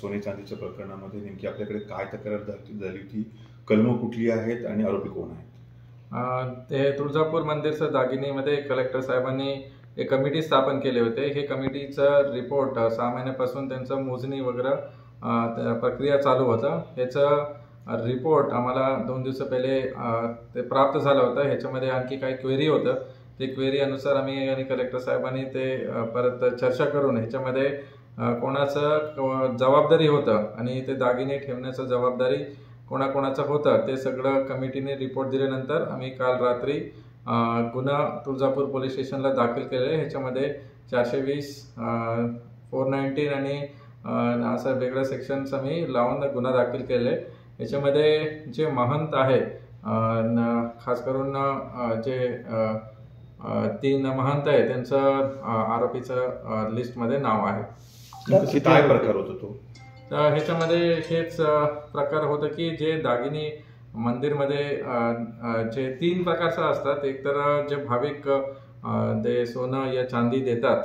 सोने चांदीच्या प्रकरणामध्ये नेमकी आपल्याकडे काय तक्रार झाली होती, कलमं कुठली आहेत आणि आरोपी कोण आहेत? ते तुळजापूर मंदिरचं दागिनीमध्ये कलेक्टर साहेबांनी एक कमिटी स्थापन केले होते. हे कमिटीचं रिपोर्ट 6 महिन्यापासून त्यांचं मोजणी वगैरे प्रक्रिया चालू होतं. ह्याचं रिपोर्ट आम्हाला 2 दिवस पहिले ते प्राप्त झालं होतं. ह्याच्यामध्ये आणखी काही क्वेरी होतं. ते क्वेरी अनुसार आम्ही आणि कलेक्टर साहेबांनी ते परत चर्चा करून ह्याच्यामध्ये कोणाचं जबाबदारी होतं आणि ते दागिने ठेवण्याचं जबाबदारी कोणाकोणाचं होतं ते सगळं कमिटीने रिपोर्ट दिल्यानंतर आम्ही काल रात्री गुन्हा तुळजापूर पोलीस स्टेशनला दाखल केले. ह्याच्यामध्ये 420, 419 आणि असं वेगळ्या सेक्शन्स आम्ही लावून गुन्हा दाखल केले. याच्यामध्ये जे महंत आहे, खास करून जे 3 महंत आहे त्यांचं आरोपीचं लिस्टमध्ये नाव आहे. काय प्रकार होता तो? तर ह्याच्यामध्ये हेच प्रकार होतं की जे दागिने मंदिरमध्ये जे 3 प्रकारचं असतात. एक तर जे भाविक ते सोनं या चांदी देतात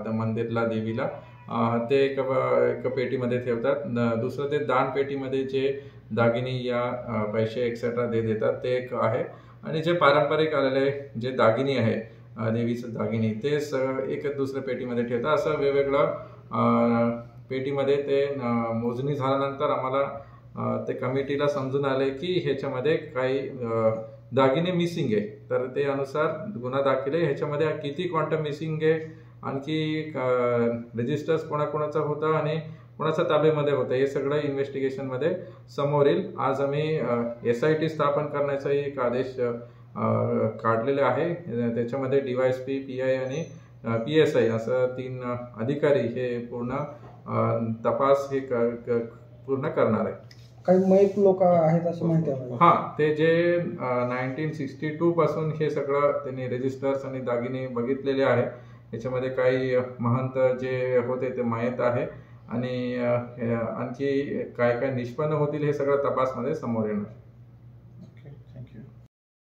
त्या मंदिरला, देवीला, ते एक पेटीमध्ये ठेवतात. दुसरं ते दान पेटीमध्ये जे दागिने या पैसे एक्सेट्रा देतात ते एक आहे. आणि जे पारंपरिक आलेले जे दागिने आहे, देवीचं दागिने, ते एक दुसऱ्या पेटीमध्ये ठेवतात. असं वेगवेगळं पेटीमध्ये ते मोजणी झाल्यानंतर आम्हाला ते कमिटीला समजून आले की ह्याच्यामध्ये काही दागिने मिसिंग आहे. तर ते अनुसार गुन्हा दाखल आहे. ह्याच्यामध्ये किती क्वांटम मिसिंग आहे, आणखी रजिस्टर्स कोणाकोणाचं होतं आणि कोणाच्या ताब्यामध्ये होतं, हे सगळं इन्व्हेस्टिगेशनमध्ये समोर येईल. आज आम्ही SIT स्थापन करण्याचाही एक आदेश काढलेले आहे. त्याच्यामध्ये DYSP, PI आणि PSI असं 3 अधिकारी हे पूर्ण तपास हे पूर्ण करणार आहे. काही मयत लोक आहेत असं माहिती आहे? हा, ते जे 1962 पासून हे सगळं त्यांनी रजिस्टर्स आणि दागिने बघितलेले आहे. याच्यामध्ये काही महंत जे होते ते मयत आहे आणि आणखी काय काय निष्पन्न होतील हे सगळं तपासमध्ये समोर येणार.